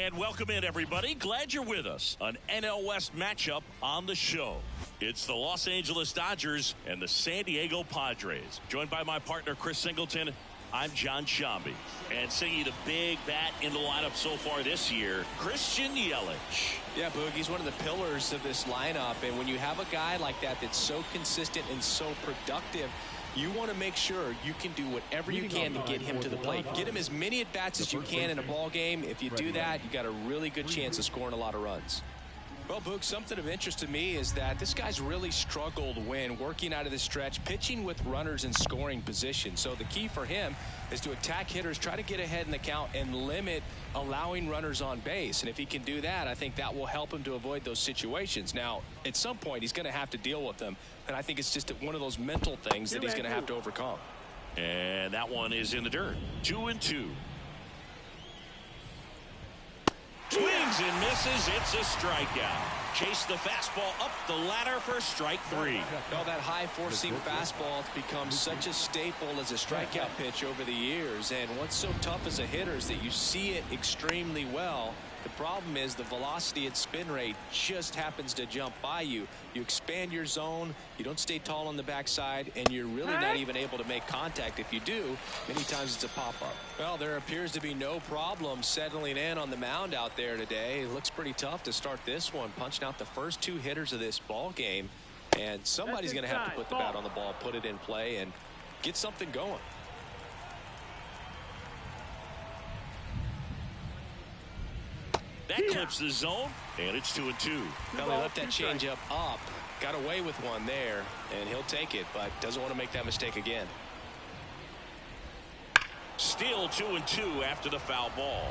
And welcome in, everybody. Glad you're with us. An NL West matchup on the show. It's the Los Angeles Dodgers and the San Diego Padres. Joined by my partner, Chris Singleton. I'm John Shambi. And singing the big bat in the lineup so far this year, Christian Yelich. Yeah, Boog, he's one of the pillars of this lineup. And when you have a guy like that that's so consistent and so productive, you want to make sure you can do whatever you can to get him to the plate. Get him as many at-bats as you can in a ball game. If you do that, you got a really good chance of scoring a lot of runs. Well, Boog, something of interest to me is that this guy's really struggled when working out of the stretch, pitching with runners in scoring position. So the key for him is to attack hitters, try to get ahead in the count, and limit allowing runners on base. And if he can do that, I think that will help him to avoid those situations. Now, at some point, he's going to have to deal with them. And I think it's just one of those mental things that he's going to have to overcome. And that one is in the dirt. 2-2. Swings and misses. It's a strikeout. Chase the fastball up the ladder for strike 3. Well, that high four-seam fastball has become such a staple as a strikeout pitch over the years. And what's so tough as a hitter is that you see it extremely well. The problem is the velocity and spin rate just happens to jump by you. You expand your zone, you don't stay tall on the backside, and you're really not even able to make contact. If you do, many times it's a pop-up. Well, there appears to be no problem settling in on the mound out there today. It looks pretty tough to start this one, punching out the first 2 hitters of this ball game. And somebody's going to have to put the bat on the ball, put it in play, and get something going. That clips the zone, and it's 2-2. Well, he left that changeup up, got away with one there, and he'll take it, but doesn't want to make that mistake again. Still 2-2 after the foul ball.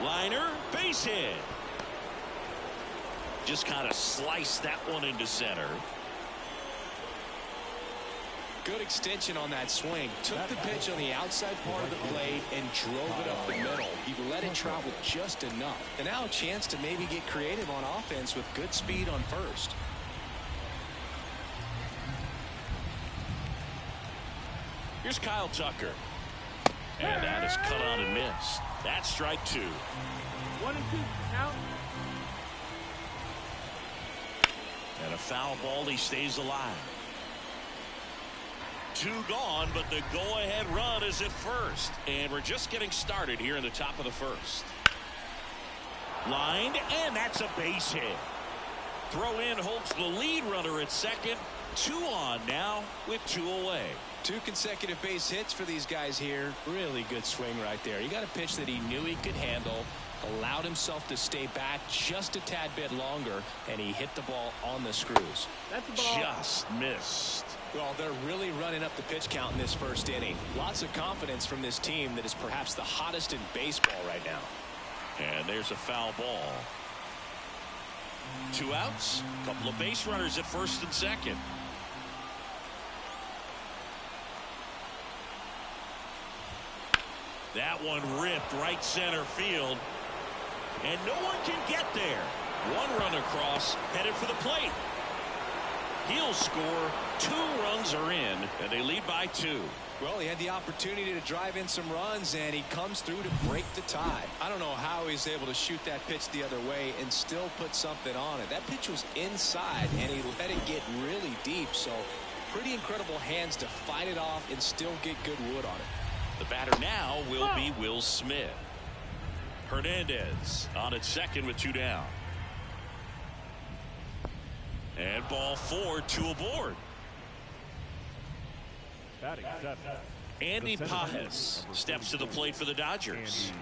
Liner, base hit. Just kind of sliced that one into center. Good extension on that swing. Took the pitch on the outside part of the plate and drove it up the middle. He let it travel just enough. And now a chance to maybe get creative on offense with good speed on first. Here's Kyle Tucker. And that is cut on and missed. That's strike 2. 1-2 count. And a foul ball, he stays alive. 2 gone, but the go-ahead run is at first. And we're just getting started here in the top of the first. Lined, and that's a base hit. Throw in holds the lead runner at second. 2 on now with 2 away. 2 consecutive base hits for these guys here. Really good swing right there. He got a pitch that he knew he could handle, allowed himself to stay back just a tad bit longer, and he hit the ball on the screws. That's the ball. Just missed. Well, they're really running up the pitch count in this first inning. Lots of confidence from this team that is perhaps the hottest in baseball right now. And there's a foul ball. 2 outs. Couple of base runners at first and second. That one ripped right center field. And no one can get there. 1 run across, headed for the plate. He'll score. 2 runs are in, and they lead by 2. Well, he had the opportunity to drive in some runs, and he comes through to break the tie. I don't know how he's able to shoot that pitch the other way and still put something on it. That pitch was inside, and he let it get really deep. So pretty incredible hands to fight it off and still get good wood on it. The batter now will be Will Smith. Hernandez on at second with 2 down. And ball 4, 2 aboard. Batting 7. Andy Pajes steps to the plate for the Dodgers.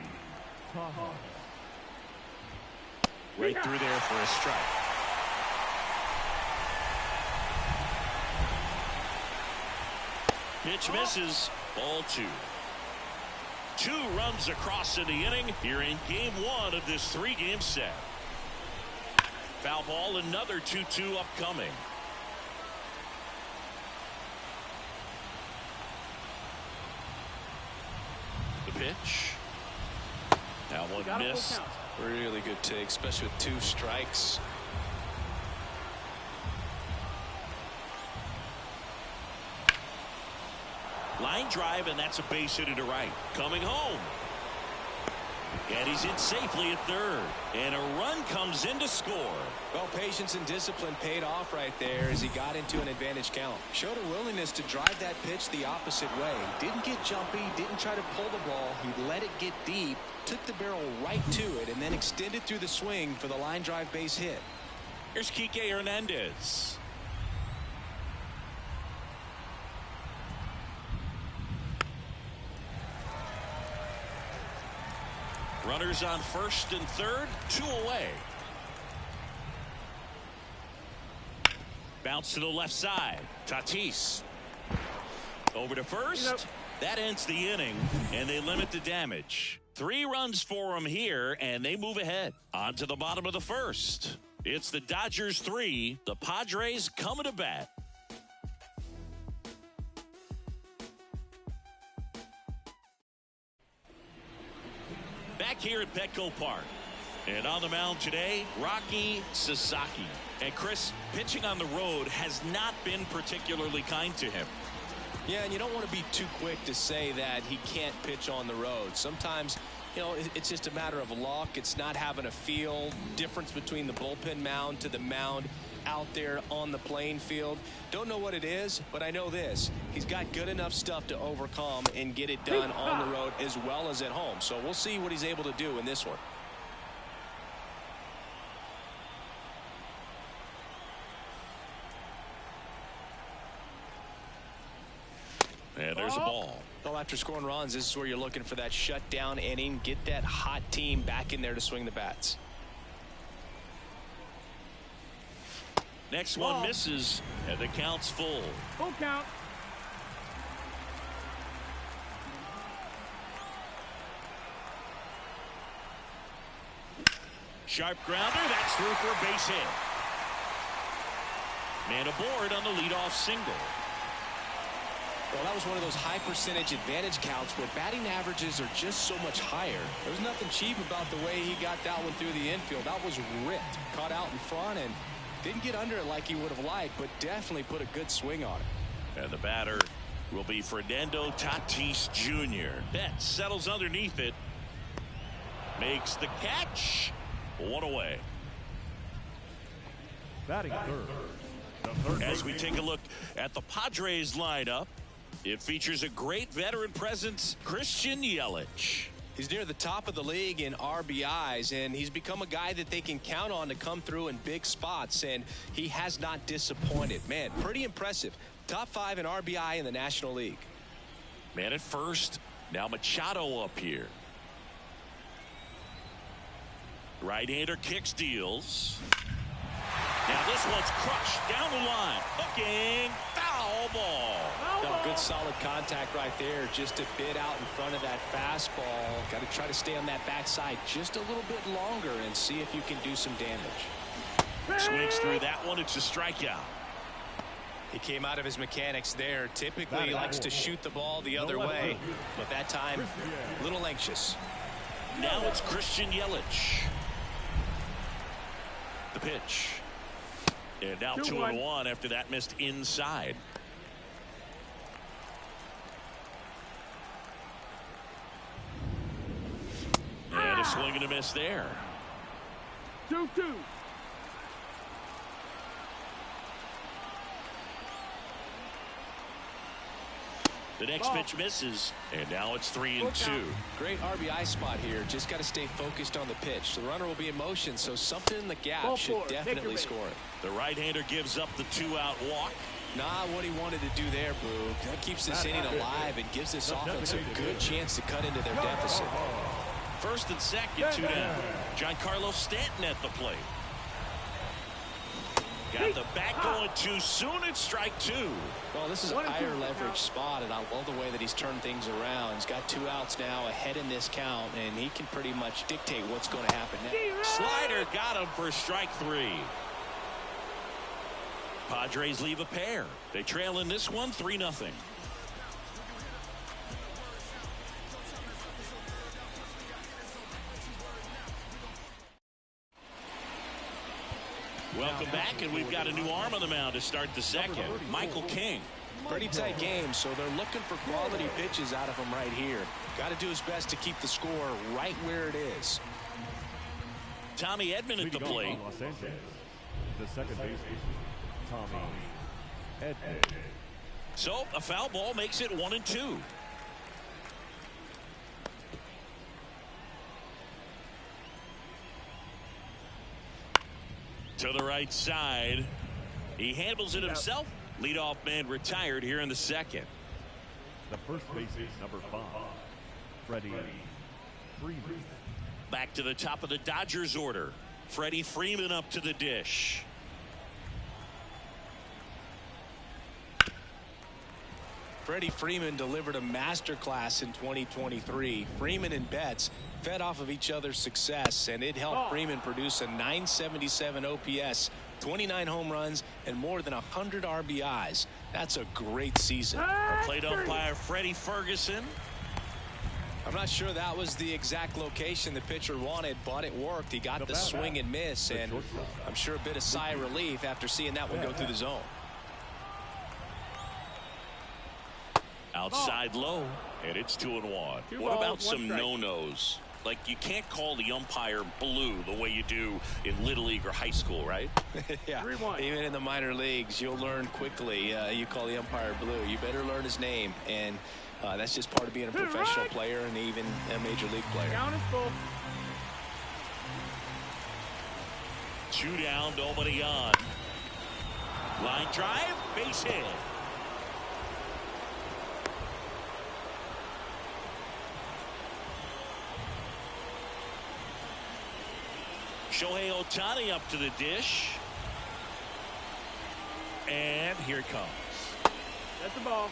Right through there for a strike. Pitch misses. Ball 2. 2 runs across in the inning here in game 1 of this 3-game set. Foul ball, another 2-2 upcoming. The pitch. Now one Got a full missed. count. Really good take, especially with 2 strikes. Line drive, and that's a base hit to right. Coming home. And he's in safely at third. And a run comes in to score. Well, patience and discipline paid off right there as he got into an advantage count. Showed a willingness to drive that pitch the opposite way. Didn't get jumpy, didn't try to pull the ball. He let it get deep, took the barrel right to it, and then extended through the swing for the line drive base hit. Here's Kike Hernandez. Runners on first and third, 2 away. Bounce to the left side. Tatis. Over to first. That ends the inning, and they limit the damage. 3 runs for them here, and they move ahead. On to the bottom of the first. It's the Dodgers 3. The Padres coming to bat. Back here at Petco Park. And on the mound today, Roki Sasaki. And Chris, pitching on the road has not been particularly kind to him. Yeah, and you don't want to be too quick to say that he can't pitch on the road. Sometimes, you know, it's just a matter of luck. It's not having a feel. Difference between the bullpen mound to the mound out there on the playing field. Don't know what it is, but I know this. He's got good enough stuff to overcome and get it done on the road as well as at home. So we'll see what he's able to do in this one. And there's a ball. Well, after scoring runs, this is where you're looking for that shutdown inning. Get that hot team back in there to swing the bats. Next one misses, and the count's full. Full count. Sharp grounder. That's through for a base hit. Man aboard on the leadoff single. Well, that was one of those high percentage advantage counts where batting averages are just so much higher. There's nothing cheap about the way he got that one through the infield. That was ripped, caught out in front, and didn't get under it like he would have liked, but definitely put a good swing on it. And the batter will be Fernando Tatis Jr. Betts settles underneath it. Makes the catch. 1 away. Batting third. As we take a look at the Padres lineup, it features a great veteran presence, Christian Yelich. He's near the top of the league in RBIs, and he's become a guy that they can count on to come through in big spots, and he has not disappointed. Man, pretty impressive. Top 5 in RBI in the National League. Man at first. Now Machado up here. Right-hander kicks, deals. Now this one's crushed down the line. Hooking, foul ball. No, good solid contact right there. Just a bit out in front of that fastball. Got to try to stay on that backside just a little bit longer and see if you can do some damage. Swings through that one. It's a strikeout. He came out of his mechanics there. Typically he likes to shoot the ball the other way, but that time a little anxious. Now it's Christian Yelich. The pitch. And now 2-1 after that missed inside. And a swing and a miss there. 2-2. The next pitch misses, and now it's 3-2. Great RBI spot here. Just got to stay focused on the pitch. The runner will be in motion, so something in the gap should definitely score it. The right-hander gives up the 2-out walk. Not what he wanted to do there, Boo. That keeps this inning alive and gives this offense a good chance to cut into their deficit. First and second, 2 down. Giancarlo Stanton at the plate. Got the back going too soon. It's strike 2. Well, this is a higher leverage spot, and I love the way that he's turned things around. He's got 2 outs now ahead in this count, and he can pretty much dictate what's going to happen next. Slider got him for strike 3. Padres leave a pair. They trail in this one 3-0. Welcome back, and we've got a new arm on the mound to start the second. Michael King. Pretty tight game, so they're looking for quality pitches out of him right here. Got to do his best to keep the score right where it is. Tommy Edman at the plate. Los Angeles, the second baseman, Tommy Edman. So a foul ball makes it 1-2. To the right side. He handles it himself. Leadoff man retired here in the second. The first baseman, number 5, Freddie Freeman. Back to the top of the Dodgers order. Freddie Freeman up to the dish. Freddie Freeman delivered a masterclass in 2023. Freeman and Betts fed off of each other's success, and it helped Freeman produce a .977 OPS, 29 home runs, and more than 100 RBIs. That's a great season. Plate umpire Freddie Ferguson. I'm not sure that was the exact location the pitcher wanted, but it worked. He got the swing and miss, and I'm sure a bit of sigh of relief after seeing that one go through the zone. Outside low, and it's 2-1. What about some no-nos? Like, you can't call the umpire blue the way you do in Little League or high school, right? Yeah, even in the minor leagues, you'll learn quickly. You call the umpire blue. You better learn his name, and that's just part of being a professional player and even a major league player. Down is full. 2 down, nobody on. Line drive, base hit. Shohei Ohtani up to the dish. And here it comes. That's the ball.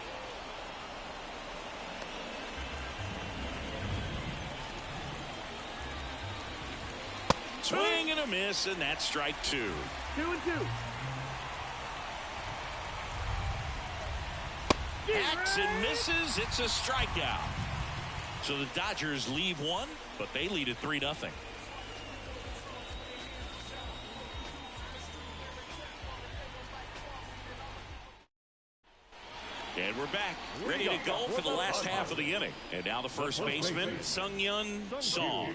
Swing and a miss, and that's strike 2. 2-2. Hacks and misses. It's a strikeout. So the Dodgers leave one, but they lead at 3-0. And we're back, ready to go for the last half of the inning. And now the first baseman, Sung-Yun Song.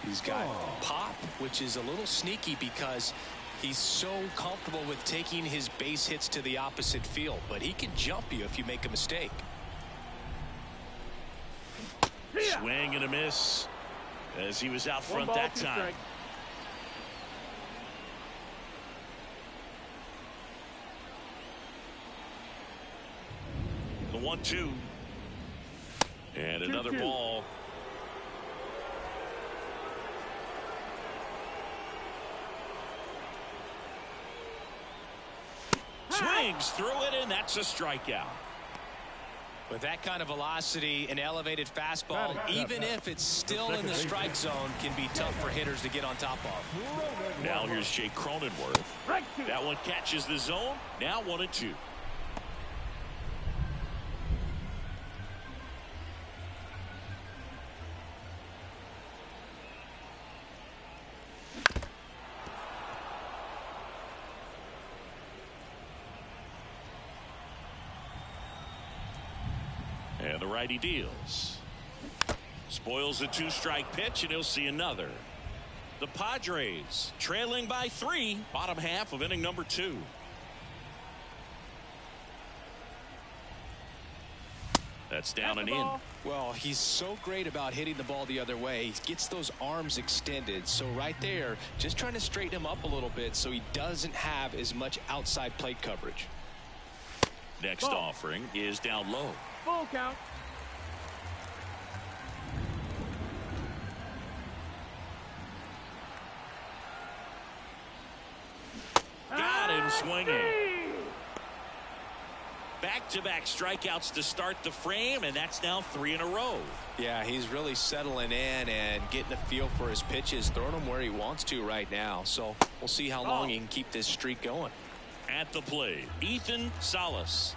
He's got pop, which is a little sneaky because he's so comfortable with taking his base hits to the opposite field, but he can jump you if you make a mistake. Swing and a miss as he was out front that time. The 1-2. And another ball. Swings through it, and that's a strikeout. With that kind of velocity, an elevated fastball, even if it's still in the strike zone, can be tough for hitters to get on top of. Now here's Jake Cronenworth. That one catches the zone. Now 1-2. And the righty deals. Spoils a 2-strike pitch, and he'll see another. The Padres trailing by 3, bottom half of inning number 2. That's down and in. Well, he's so great about hitting the ball the other way. He gets those arms extended. So right there, just trying to straighten him up a little bit so he doesn't have as much outside plate coverage. Next offering is down low. Full count. Got him swinging. Back-to-back strikeouts to start the frame, and that's now 3 in a row. Yeah, he's really settling in and getting a feel for his pitches, throwing them where he wants to right now. So we'll see how long he can keep this streak going. At the plate, Ethan Salas.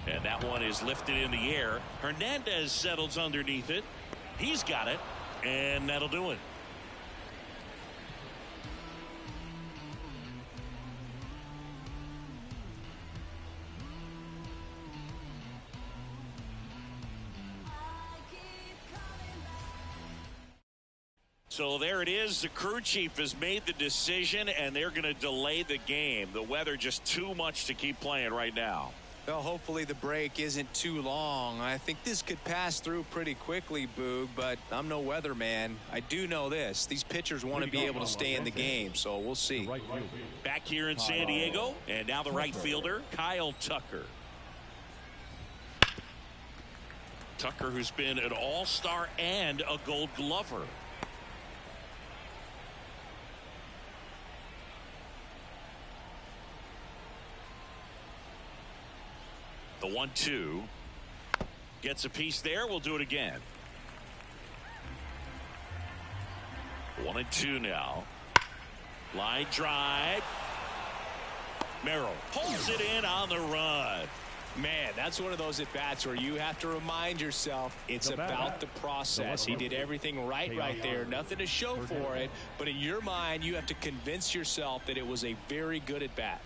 And that one is lifted in the air. Hernandez settles underneath it. He's got it, and that'll do it. So there it is. The crew chief has made the decision, and they're going to delay the game. The weather just too much to keep playing right now. Well, hopefully the break isn't too long. I think this could pass through pretty quickly, Boog, but I'm no weatherman. I do know this. These pitchers want to be able to stay in the game, so we'll see. Back here in San Diego, and now the right fielder, Kyle Tucker. Tucker, who's been an all-star and a Gold Glover. The 1-2 gets a piece there. We'll do it again. 1-2 now. Line drive. Merrill pulls it in on the run. Man, that's one of those at bats where you have to remind yourself it's about the process. He did everything right there. Nothing to show for it, but in your mind you have to convince yourself that it was a very good at bat.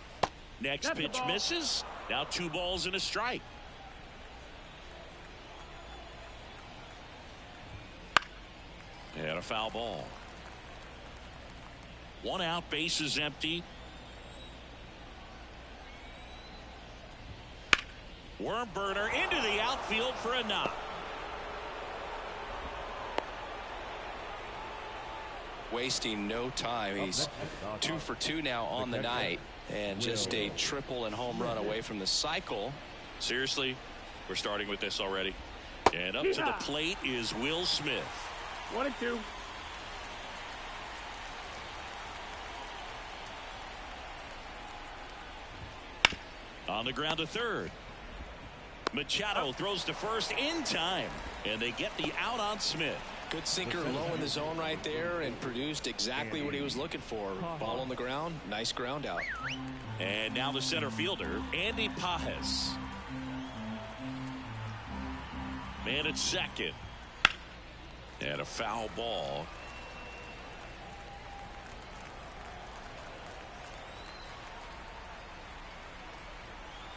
Next pitch misses. Now 2 balls and a strike. And a foul ball. 1 out, base is empty. Worm burner into the outfield for a knock. Wasting no time. He's 2 for 2 now on the night. And just a triple and home run away from the cycle. Seriously, we're starting with this already. And up to the plate is Will Smith. 1-2. On the ground to third. Machado throws to first in time. And they get the out on Smith. Good sinker low in the zone right there and produced exactly what he was looking for. Ball on the ground. Nice ground out. And now the center fielder, Andy Pajes. Man at second. And a foul ball.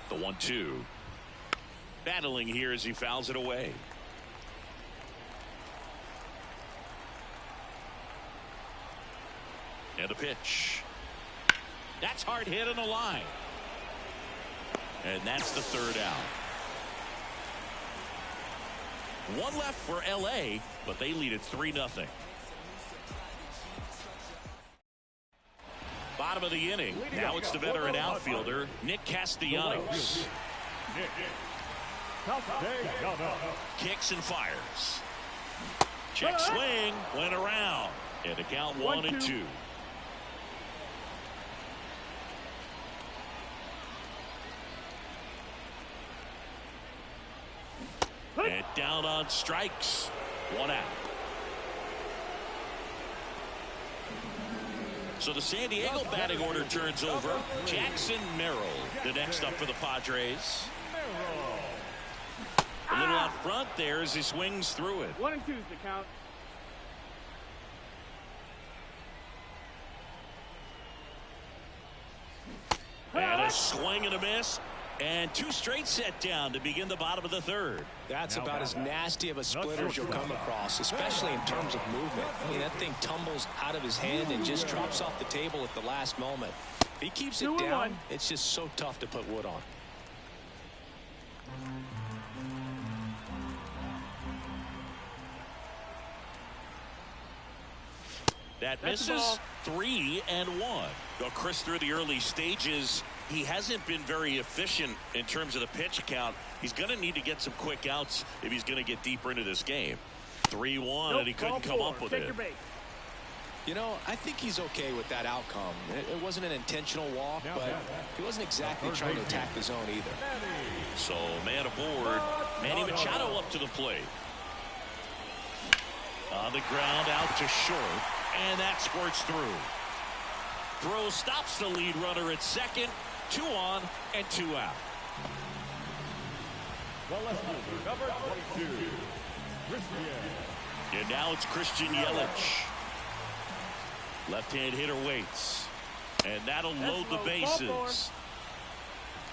The 1-2. Battling here as he fouls it away. And a pitch. That's hard hit on the line. And that's the 3rd out. 1 left for LA, but they lead it 3-0. Bottom of the inning. Now it's the veteran outfielder, Nick Castellanos. Kicks and fires. Check swing, went around. And a count 1-2. And down on strikes. 1 out. So the San Diego batting order turns over. Jackson Merrill, the next up for the Padres. A little out front there as he swings through it. 1-2 is the count. And a swing and a miss. And 2 straight set down to begin the bottom of the 3rd. That's about as nasty of a splitter as you'll come across, especially in terms of movement. I mean, that thing tumbles out of his hand and just drops off the table at the last moment. If he keeps it down, it's just so tough to put wood on. That misses. 3-1. Well, Chris, through the early stages, he hasn't been very efficient in terms of the pitch count. He's going to need to get some quick outs if he's going to get deeper into this game. 3-1, and he couldn't come up with it. You know, I think he's okay with that outcome. It wasn't an intentional walk, but he wasn't exactly trying to attack the zone either. So, man aboard. Manny Machado up to the plate. On the ground, out to short. And that squirts through. Throw stops the lead runner at second. 2 on and 2 out. The left fielder, number 22, Christian And now it's Christian Yelich. Left-hand hitter waits. And that'll load the bases.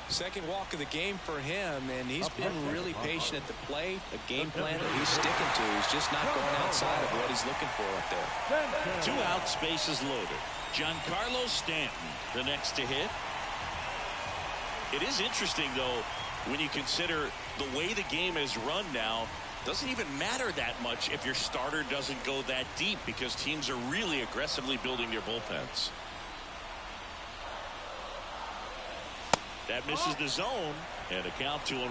Second walk of the game for him, and he's been really patient at the plate. A game plan that he's sticking to. He's just not going outside of what he's looking for up there. 2 outs, bases loaded. Giancarlo Stanton, the next to hit. It is interesting, though, when you consider the way the game is run now. Doesn't even matter that much if your starter doesn't go that deep, because teams are really aggressively building their bullpens. That misses the zone, and a count 2-1.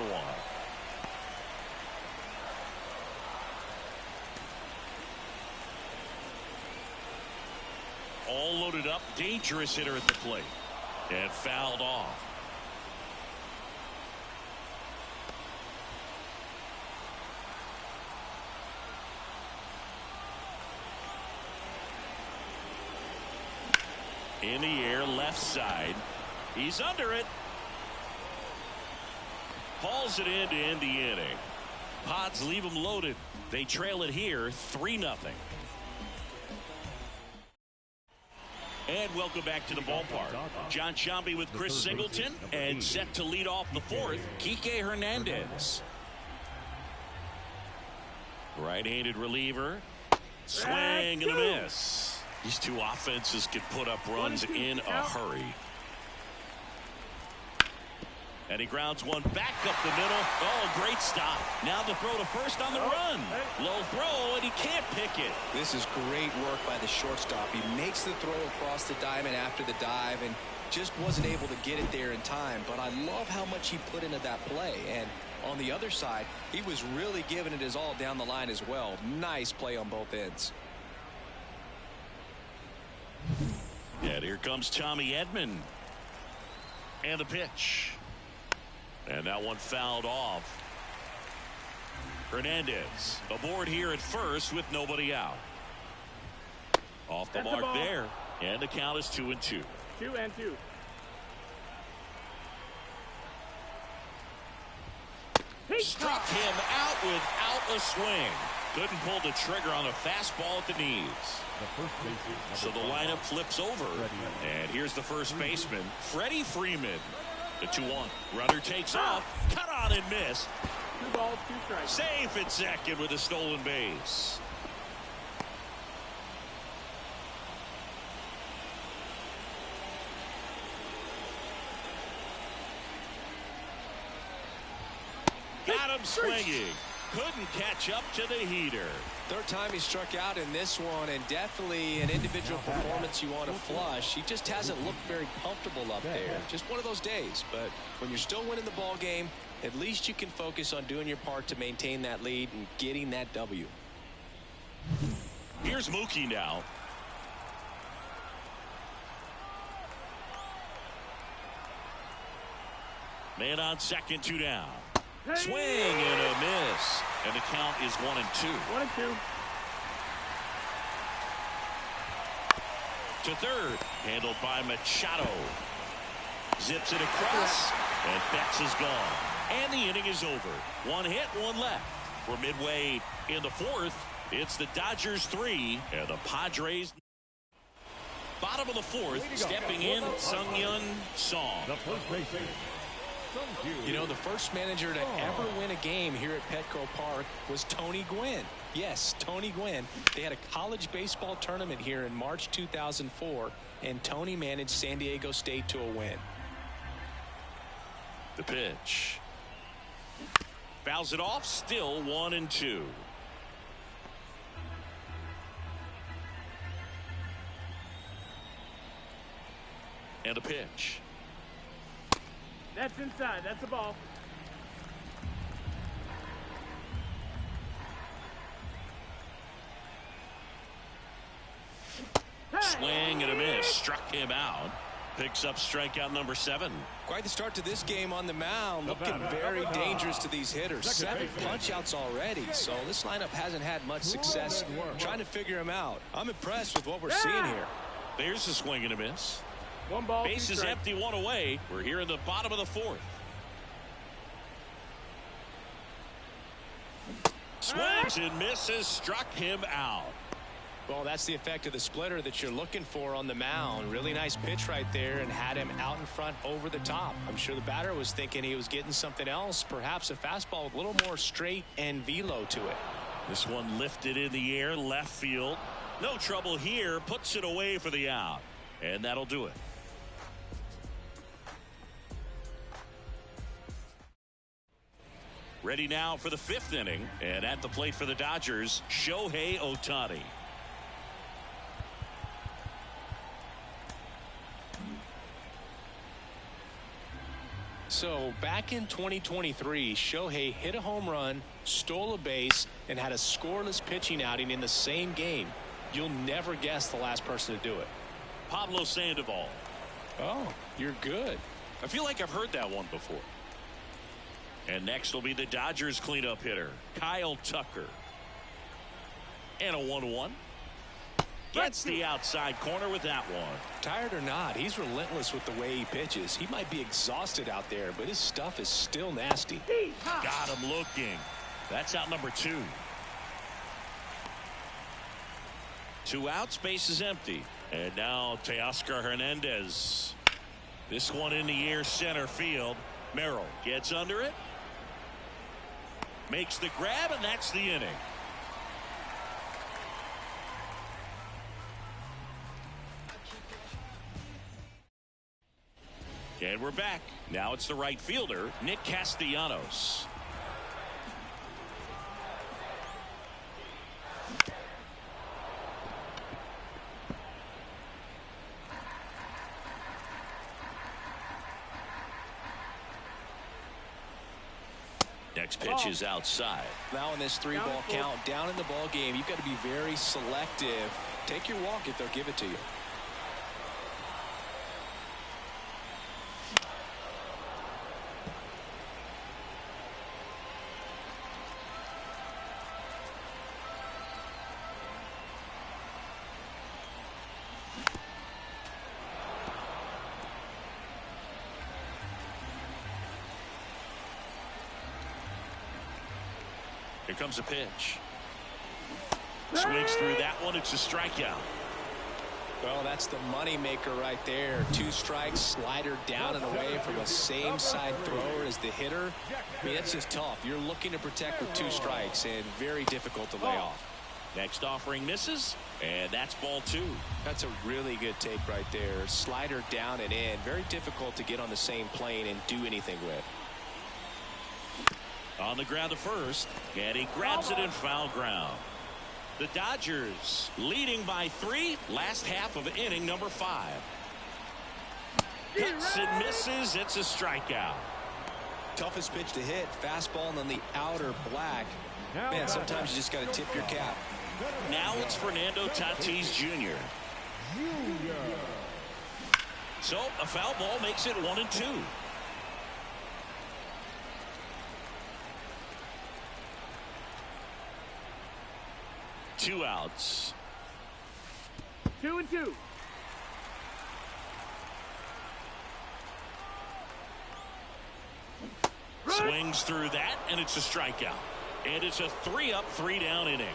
All loaded up, dangerous hitter at the plate, and fouled off. In the air, left side. He's under it. Hauls it in to end the inning. Pods leave them loaded. They trail it here 3-0. And welcome back to the ballpark. John Shambi with Chris Singleton, and set to lead off the fourth, Kike Hernandez. Right-handed reliever. Swing and a miss. These two offenses can put up runs in a hurry. And he grounds one back up the middle. Oh, great stop. Now the throw to first on the run. Low throw, and he can't pick it. This is great work by the shortstop. He makes the throw across the diamond after the dive and just wasn't able to get it there in time. But I love how much he put into that play. And on the other side, he was really giving it his all down the line as well. Nice play on both ends. And here comes Tommy Edman. And the pitch. And that one fouled off. Hernandez aboard here at first with nobody out. Off the mark there. And the count is 2-2. 2-2. Struck him out without a swing. Couldn't pull the trigger on a fastball at the knees. So the lineup flips over. And here's the first baseman, Freddie Freeman. The 2-1. Runner takes off. Cut on and miss. 2 balls, 2 strikes. Safe at second with a stolen base. Got him swinging. Couldn't catch up to the heater. Third time he struck out in this one, and definitely an individual performance you want to flush. He just hasn't looked very comfortable up there. Just one of those days. But when you're still winning the ball game, at least you can focus on doing your part to maintain that lead and getting that W. Here's Mookie now. Man on second, 2 down. Swing and a miss. And the count is 1-2. 1-2. To third. Handled by Machado. Zips it across. And Betts is gone. And the inning is over. 1 hit, 1 left. We're midway in the fourth. It's the Dodgers 3 and the Padres. Bottom of the fourth. Stepping in, Sung-Yun Song. The first baseman. You know, the first manager to ever win a game here at Petco Park was Tony Gwynn. Yes, Tony Gwynn. They had a college baseball tournament here in March 2004, and Tony managed San Diego State to a win. The pitch. Fouls it off, still 1-2. And the pitch. That's inside. That's the ball. Swing and a miss. Struck him out. Picks up strikeout number 7. Quite the start to this game on the mound. Looking very dangerous to these hitters. 7 punch-outs already. So this lineup hasn't had much success trying to figure him out. I'm impressed with what we're seeing here. There's a swing and a miss. 1 ball. Base is empty, 1 away. We're here in the bottom of the fourth. Swings and misses, struck him out. Well, that's the effect of the splitter that you're looking for on the mound. Really nice pitch right there and had him out in front over the top. I'm sure the batter was thinking he was getting something else, perhaps a fastball with a little more straight and velo to it. This one lifted in the air, left field. No trouble here, puts it away for the out. And that'll do it. Ready now for the 5th inning. And at the plate for the Dodgers, Shohei Ohtani. So back in 2023, Shohei hit a home run, stole a base, and had a scoreless pitching outing in the same game. You'll never guess the last person to do it. Pablo Sandoval. Oh, you're good. I feel like I've heard that one before. And next will be the Dodgers cleanup hitter, Kyle Tucker. And a 1-1. Gets the outside corner with that one. Tired or not, he's relentless with the way he pitches. He might be exhausted out there, but his stuff is still nasty. Got him looking. That's out number 2. 2 outs, base is empty. And now Teoscar Hernandez. This one in the air, center field. Merrill gets under it. Makes the grab, and that's the inning. And we're back. Now it's the right fielder, Nick Castellanos. Next pitch is outside. Now in this 3-ball count, down in the ball game, you've got to be very selective. Take your walk if they'll give it to you. Here comes a pitch. Swings through that one. It's a strikeout. Well, that's the money maker right there. 2 strikes, slider down and away from a same side thrower as the hitter. I mean, that's just tough. You're looking to protect with 2 strikes and very difficult to lay off. Next offering misses, and that's ball 2. That's a really good take right there. Slider down and in. Very difficult to get on the same plane and do anything with. On the ground to first, and he grabs it in foul ground. The Dodgers leading by 3, last half of inning number 5. Cuts and misses. It's a strikeout. Toughest pitch to hit, fastball on the outer black. Man, sometimes you just got to tip your cap. Now it's Fernando Tatis Jr. So a foul ball makes it 1-2. 2 outs. 2-2. Swings through that, and it's a strikeout. And it's a 3-up, 3-down inning.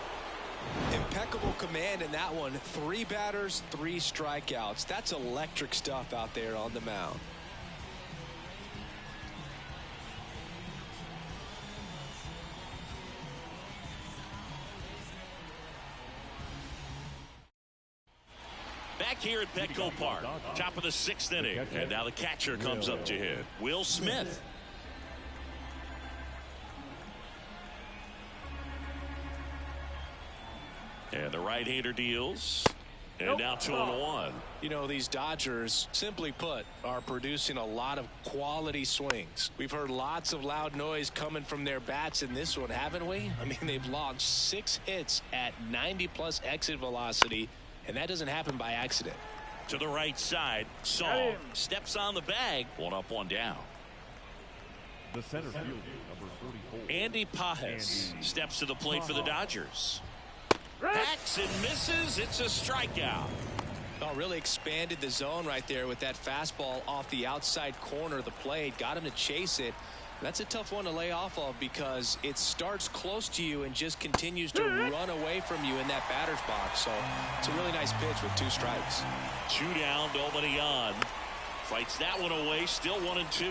Impeccable command in that one. 3 batters, 3 strikeouts. That's electric stuff out there on the mound. Back here at Petco Park, top of the 6th inning, and now the catcher comes up to hit, Will Smith. And the right-hander deals, and now 2-1. You know, these Dodgers, simply put, are producing a lot of quality swings. We've heard lots of loud noise coming from their bats in this one, haven't we? I mean, they've launched 6 hits at 90+ exit velocity. And that doesn't happen by accident. To the right side, Song steps on the bag. 1 up, 1 down. The center fielder, number 34. Andy Pajes steps to the plate for the Dodgers. Hacks and misses. It's a strikeout. Oh, really expanded the zone right there with that fastball off the outside corner of the plate. Got him to chase it. That's a tough one to lay off of because it starts close to you and just continues to run away from you in that batter's box. So it's a really nice pitch with 2 strikes. 2 down, nobody on. Fights that one away, still 1-2.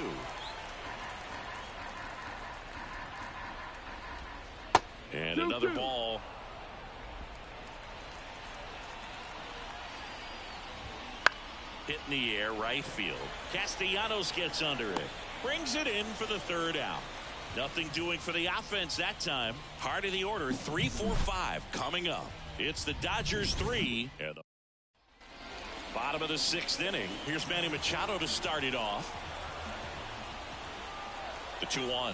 And another ball. Hit in the air, right field. Castellanos gets under it. Brings it in for the 3rd out. Nothing doing for the offense that time. Heart of the order, 3-4-5 coming up. It's the Dodgers 3 and the bottom of the 6th inning. Here's Manny Machado to start it off. The 2-1.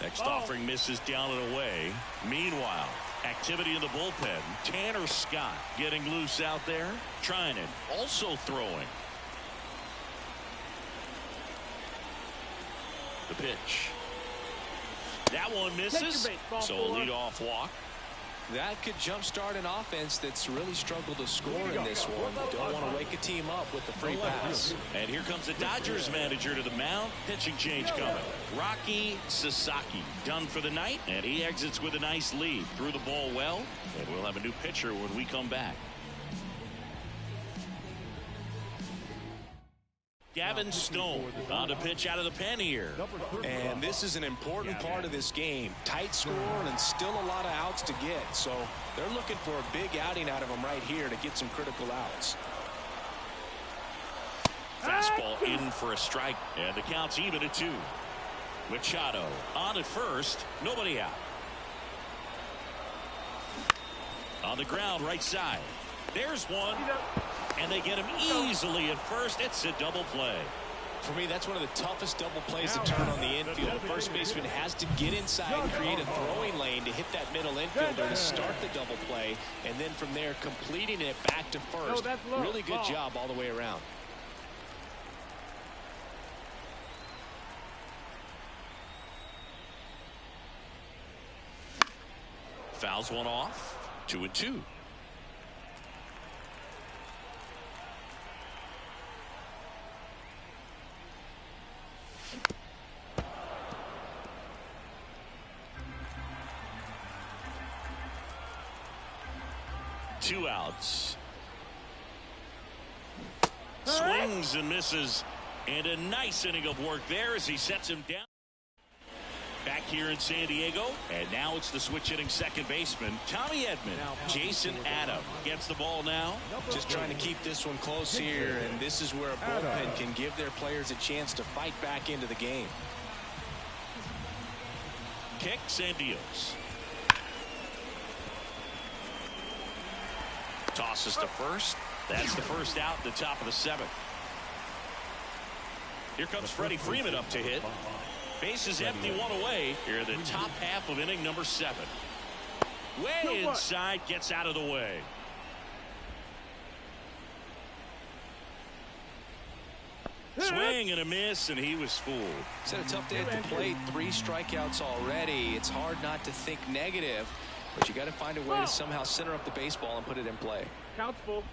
Next offering misses down and away. Meanwhile, activity in the bullpen. Tanner Scott getting loose out there. Trying it. Also throwing. The pitch. That one misses. So a leadoff walk. That could jumpstart an offense that's really struggled to score in this one. They don't want to wake a team up with the free pass. And here comes the Dodgers manager to the mound. Pitching change coming. Roki Sasaki done for the night, and he exits with a nice lead. Threw the ball well, and we'll have a new pitcher when we come back. Gavin Stone on to pitch out of the pen here. And this is an important part of this game. Tight score and still a lot of outs to get. So they're looking for a big outing out of him right here to get some critical outs. Fastball in for a strike, and the count's even at 2. Machado on at first, nobody out. On the ground, right side. There's one. And they get him easily at first. It's a double play. For me, that's one of the toughest double plays to turn on the infield. The first baseman has to get inside and create a throwing lane to hit that middle infielder to start the double play. And then from there, completing it back to first. Really good job all the way around. Fouls one off. 2-2. Two outs. Swings and misses, and a nice inning of work there as he sets him down. Back here in San Diego, and now it's the switch hitting second baseman Tommy Edman. Jason Adam gets the ball now. Just trying to keep this one close here, and this is where a bullpen can give their players a chance to fight back into the game. Kicks and deals. Tosses to first. That's the first out at the top of the 7th. Here comes Freddie Freeman up to hit. Bases empty, 1 away. Here in the top half of inning number 7. Way inside, gets out of the way. Swing and a miss, and he was fooled. He's had a tough day at the plate. 3 strikeouts already. It's hard not to think negative, but you got to find a way to somehow center up the baseball and put it in play. Count's full.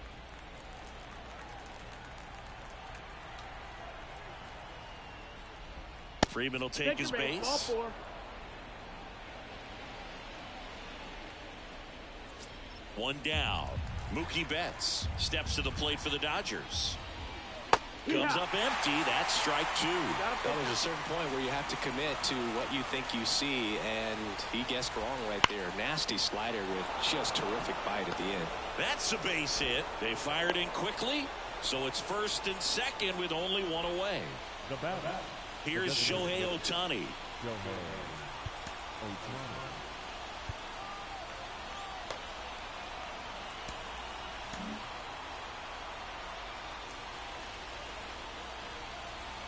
Freeman will take his base. Ball 4. One down. Mookie Betts steps to the plate for the Dodgers. Comes up empty. That's strike 2. There's a certain point where you have to commit to what you think you see, and he guessed wrong right there. Nasty slider with just terrific bite at the end. That's a base hit. They fired in quickly, so it's first and second with only 1 away. Here's Shohei Ohtani.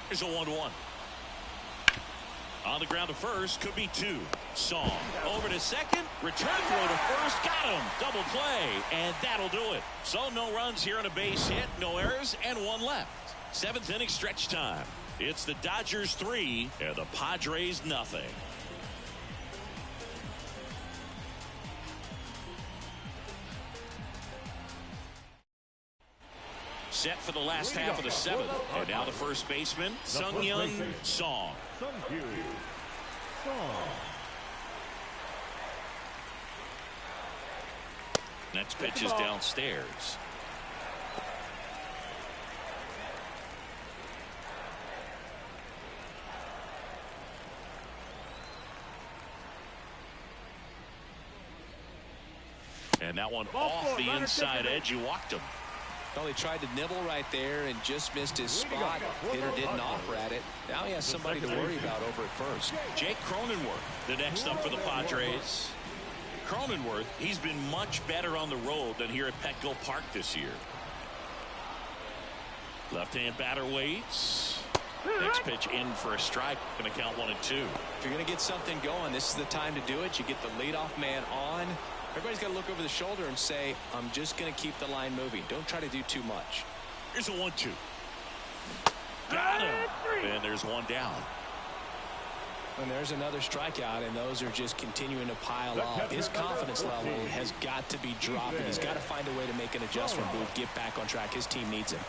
Here's a 1-1. On the ground to first, could be 2. Song over to second, return throw to first, got him, double play, and that'll do it. So no runs here on a base hit, no errors, and 1 left. 7th inning stretch time. It's the Dodgers 3 and the Padres nothing. set for the last half of the seventh. And now the first baseman, Sung-Hyun Song. Next pitch is downstairs. And that one off the inside edge. You walked him. Well, he tried to nibble right there and just missed his spot. Hitter didn't offer at it. Now he has somebody to worry about over at first. Jake Cronenworth, the next up for the Padres. Cronenworth, he's been much better on the road than here at Petco Park this year. Left-hand batter waits. Next pitch in for a strike. Going to count 1 and 2. If you're going to get something going, this is the time to do it. You get the leadoff man on. Everybody's got to look over the shoulder and say, I'm just going to keep the line moving. Don't try to do too much. Here's a 1-2. Got him. And there's one down. And there's another strikeout, and those are just continuing to pile up. His confidence level has got to be dropping. He's got to find a way to make an adjustment move, get back on track. His team needs him.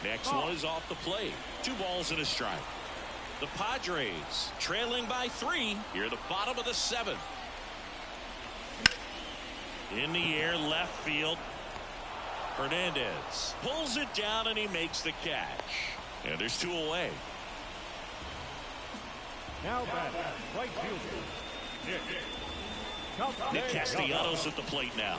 Next one is off the plate. 2 balls and a strike. The Padres trailing by 3 here at the bottom of the 7th. In the air, left field. Hernandez pulls it down and he makes the catch. And there's 2 away. Now back, right fielder, Nick Castellanos at the plate now.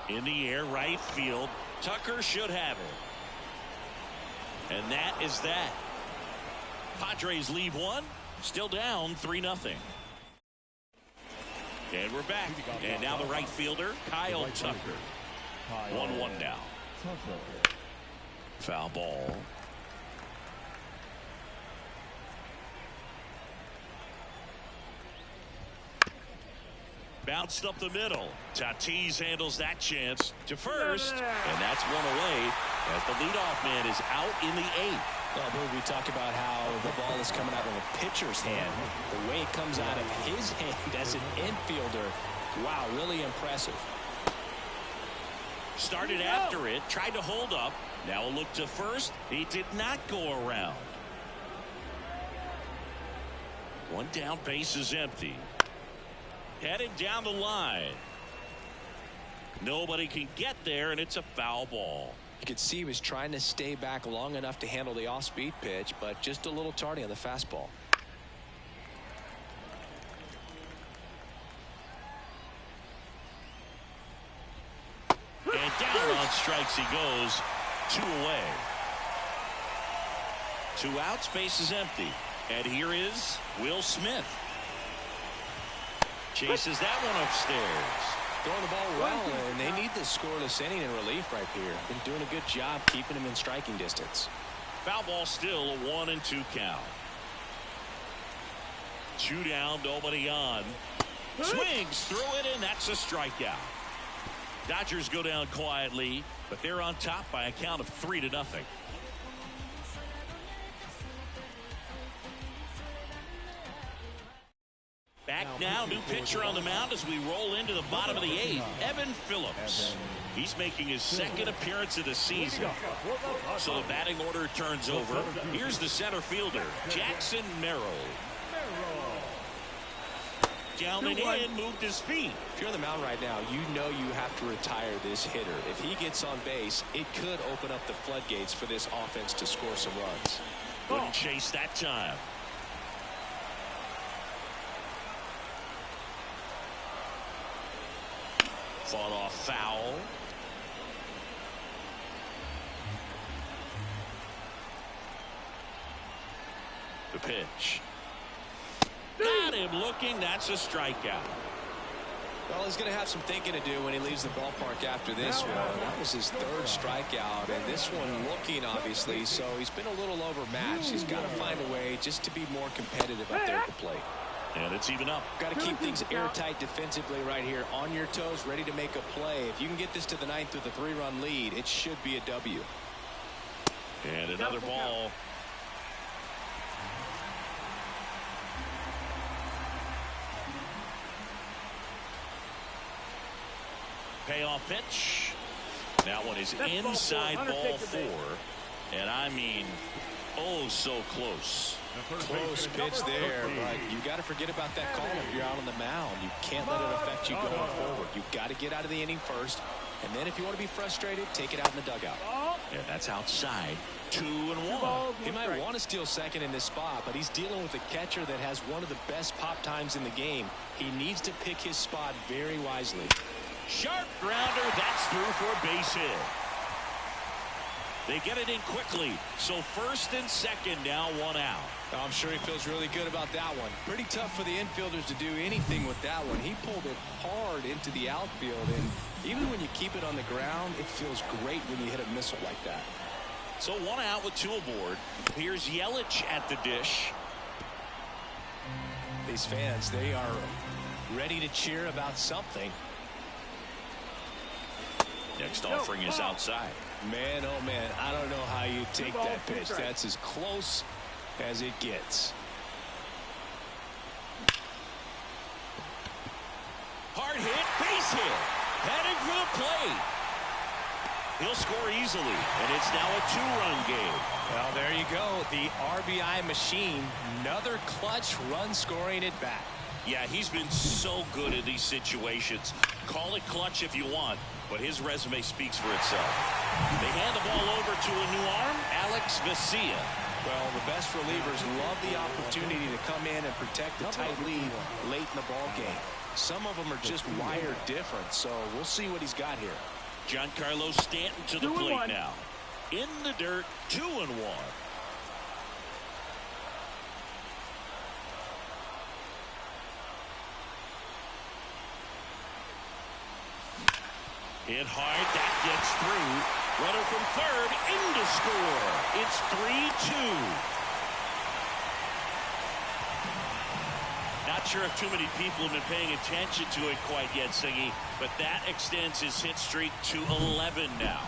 In the air, right field. Tucker should have it. And that is that. Padres leave 1. Still down 3-0. And we're back. And now the right fielder, Kyle Tucker. 1-1 now. Foul ball. Bounced up the middle. Tatis handles that chance to first. And that's 1 away as the leadoff man is out in the 8th. Well, we talk about how the ball is coming out of a pitcher's hand. The way it comes out of his hand as an infielder. Wow, really impressive. Started after it, tried to hold up. Now a look to first. He did not go around. 1 down, base is empty. Headed down the line. Nobody can get there, and it's a foul ball. You could see he was trying to stay back long enough to handle the off-speed pitch, but just a little tardy on the fastball. And down on strikes he goes. 2 away. 2 outs, base is empty. And here is Will Smith. Chases that one upstairs. Throwing the ball well, and they need the scoreless inning in relief right here. Been doing a good job keeping him in striking distance. Foul ball still, a 1 and 2 count. 2 down, nobody on. Swings through it, and that's a strikeout. Dodgers go down quietly, but they're on top by a count of 3-0. Back now, new pitcher on the mound as we roll into the bottom of the 8th. Evan Phillips. He's making his 2nd appearance of the season. So the batting order turns over. Here's the center fielder, Jackson Merrill. Down and in, moved his feet. If you're on the mound right now, you know you have to retire this hitter. If he gets on base, it could open up the floodgates for this offense to score some runs. Wouldn't chase that time. Fought off foul. The pitch. Got him looking. That's a strikeout. Well, he's going to have some thinking to do when he leaves the ballpark after this one. That was his 3rd strikeout, and this one looking, obviously, so he's been a little overmatched. He's got to find a way just to be more competitive up there at the plate. And it's even up. Got to keep things airtight defensively right here. On your toes, ready to make a play. If you can get this to the ninth with a 3-run lead, it should be a W. And another ball. Payoff pitch. That one is inside ball 4. And I mean, oh, so close. Close pitch there, but you got to forget about that call if you're out on the mound. You can't let it affect you going forward. You've got to get out of the inning first, and then if you want to be frustrated, take it out in the dugout. Yeah, that's outside. 2-1. He might want to steal second in this spot, but he's dealing with a catcher that has one of the best pop times in the game. He needs to pick his spot very wisely. Sharp grounder. That's through for a base hit. They get it in quickly. So first and second, now 1 out. I'm sure he feels really good about that one. Pretty tough for the infielders to do anything with that one. He pulled it hard into the outfield, and even when you keep it on the ground, it feels great when you hit a missile like that. So 1 out with 2 aboard. Here's Yelich at the dish. These fans, they are ready to cheer about something. Next offering is outside. Man, oh man, I don't know how you take that pitch. That's as close as it gets. Hard hit, base hit. Heading for the plate. He'll score easily, and it's now a 2-run game. Well, there you go. The RBI machine. Another clutch run scoring at bat. Yeah, he's been so good in these situations. Call it clutch if you want, but his resume speaks for itself. They hand the ball over to a new arm, Alex Vesia. Well, the best relievers love the opportunity to come in and protect the tight lead late in the ball game. Some of them are just wired different, so we'll see what he's got here. Giancarlo Stanton to the plate now. In the dirt, 2-1. Hit hard, that gets through. Runner from third, in to score. It's 3-2. Not sure if too many people have been paying attention to it quite yet, Siggy, but that extends his hit streak to 11 now.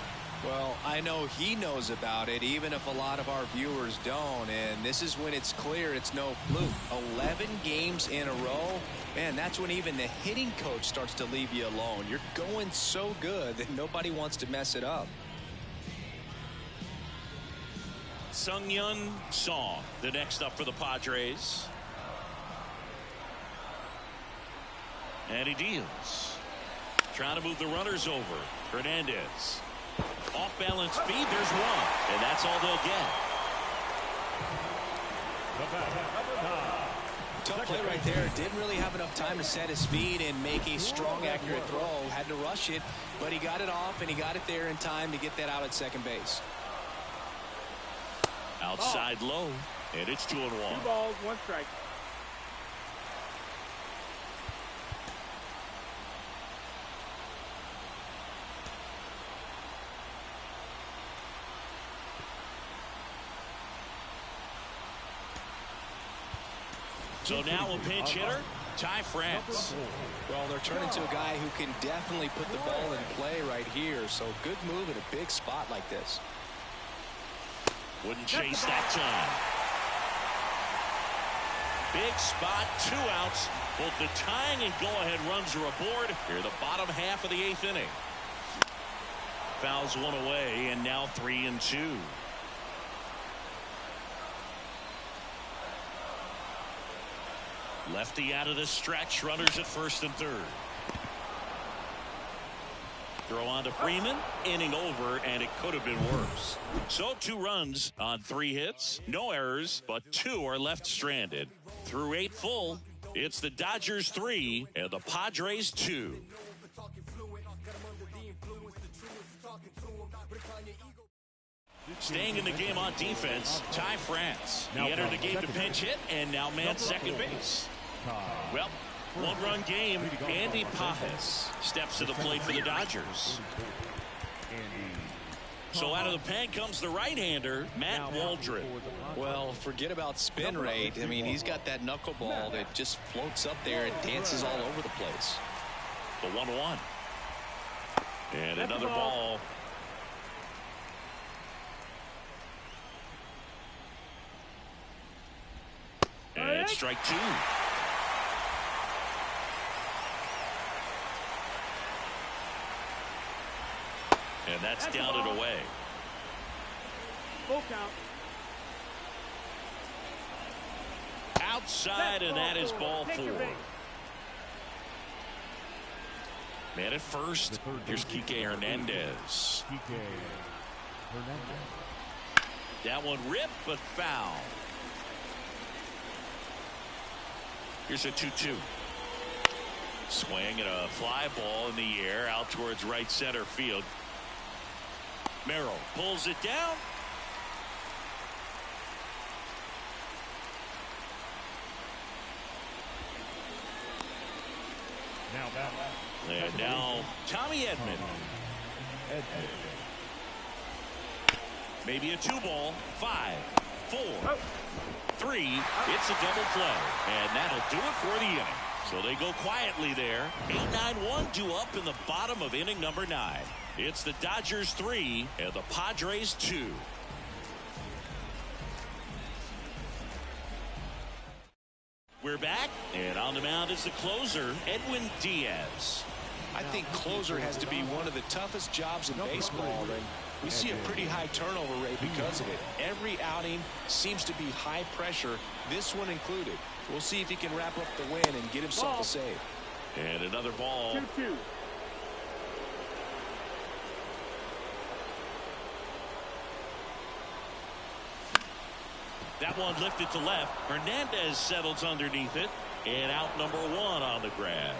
Well, I know he knows about it, even if a lot of our viewers don't, and this is when it's clear it's no fluke. 11 games in a row, man, that's when even the hitting coach starts to leave you alone. You're going so good that nobody wants to mess it up. Sung-Yun Song, the next up for the Padres. And he deals. Trying to move the runners over. Hernandez. Off-balance speed, there's one. And that's all they'll get. Tough play right there. Didn't really have enough time to set his feet and make a strong, accurate throw. Had to rush it, but he got it off, and he got it there in time to get that out at second base. Outside low, and it's 2-1. 2 balls, 1 strike. So now a pinch hitter, Ty France. Well, they're turning to a guy who can definitely put the ball in play right here. So good move in a big spot like this. Wouldn't chase that time. Big spot, 2 outs. Both the tying and go-ahead runs are aboard. Here the bottom half of the 8th inning. Fouls 1 away, and now 3-2. Lefty out of the stretch. Runners at first and third. Throw on to Freeman. Inning over, and it could have been worse. So 2 runs on 3 hits. No errors, but 2 are left stranded. Through 8 full, it's the Dodgers 3 and the Padres 2. Staying in the game on defense, Ty France. He entered the game to pinch hit and now man second base. Well, 1-run game. Andy Pajes steps to the plate for the Dodgers. So out of the pen comes the right-hander, Matt Waldron. Well, forget about spin rate. I mean, he's got that knuckleball that just floats up there and dances all over the place. The 1-1. And another ball. And strike two. And that's down and away. Full count. Outside, and that is ball four. Man at first. Here's Kike Hernandez. That one ripped, but foul. Here's a 2-2. Swing and a fly ball in the air out towards right center field. Merrill pulls it down. And now Tommy Edman. Maybe a 2-ball. 5, 4, 3. It's a double play. And that'll do it for the inning. So they go quietly there. 8-9-1 due up in the bottom of inning number 9. It's the Dodgers 3 and the Padres 2. We're back, and on the mound is the closer, Edwin Diaz. I think closer has to be one of the toughest jobs in baseball, and we see a pretty high turnover rate because of it. Every outing seems to be high pressure, this one included. We'll see if he can wrap up the win and get himself a save. And another ball. 2-2. That one lifted to left. Hernandez settles underneath it. And out number 1 on the grab.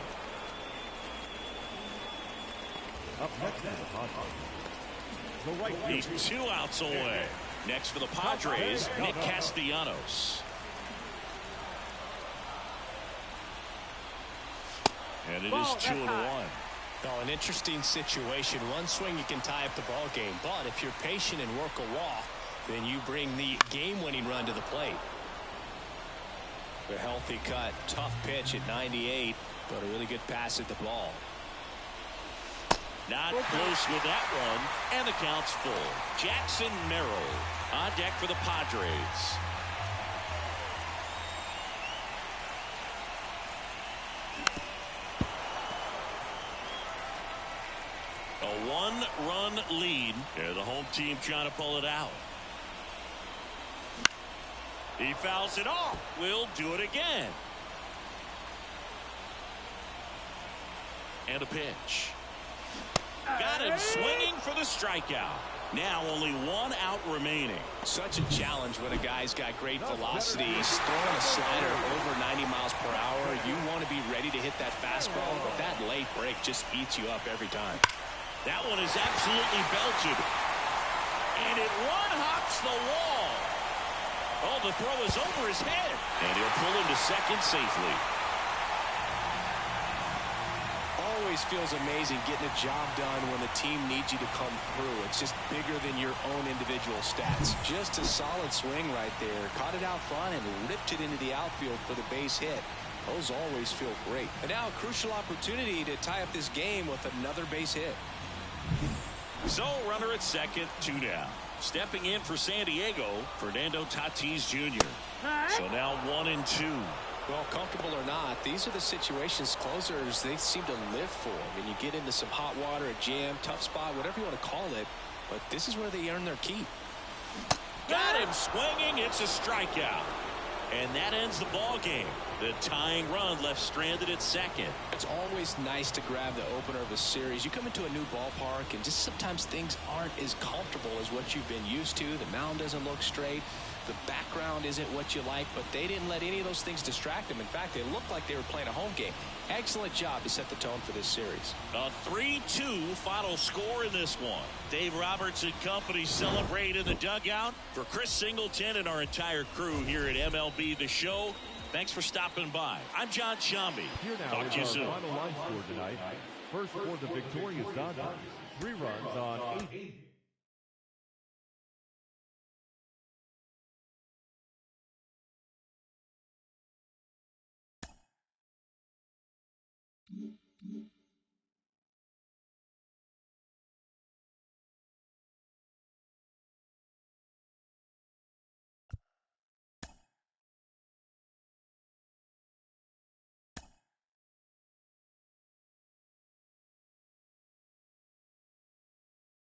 Up next is the Padres. He's 2 outs away. Next for the Padres, Nick Castellanos. And it is 2-1. Oh, an interesting situation. One swing you can tie up the ball game, but if you're patient and work a walk, then you bring the game-winning run to the plate. A healthy cut, tough pitch at 98, but a really good pass at the ball. Not close with that one, and the count's full. Jackson Merrill on deck for the Padres. A 1-run lead. And the home team trying to pull it out. He fouls it off. We'll do it again. And a pitch. Got him swinging for the strikeout. Now only 1 out remaining. Such a challenge when a guy's got great velocity. He's throwing a slider over 90 miles per hour. You want to be ready to hit that fastball, but that late break just eats you up every time. That one is absolutely belted. And it one-hops the wall. Oh, the throw is over his head. And he'll pull him to second safely. Always feels amazing getting a job done when the team needs you to come through. It's just bigger than your own individual stats. Just a solid swing right there. Caught it out front and ripped it into the outfield for the base hit. Those always feel great. And now a crucial opportunity to tie up this game with another base hit. So runner at second, 2 down. Stepping in for San Diego, Fernando Tatis Jr. So now 1-2. Well, comfortable or not, these are the situations closers they seem to live for. I mean, you get into some hot water, a jam, tough spot, whatever you want to call it, but this is where they earn their keep. Got him swinging. It's a strikeout. And that ends the ball game. The tying run left stranded at second. It's always nice to grab the opener of a series. You come into a new ballpark and just sometimes things aren't as comfortable as what you've been used to. The mound doesn't look straight. The background isn't what you like, but they didn't let any of those things distract them. In fact, they looked like they were playing a home game. Excellent job to set the tone for this series. A 3-2 final score in this one. Dave Roberts and company celebrate in the dugout. For Chris Singleton and our entire crew here at MLB The Show, thanks for stopping by. I'm John Shambi. Here now Talk to you is soon. our final line score tonight. First for the victorious Dodgers, 3 runs on 8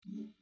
2.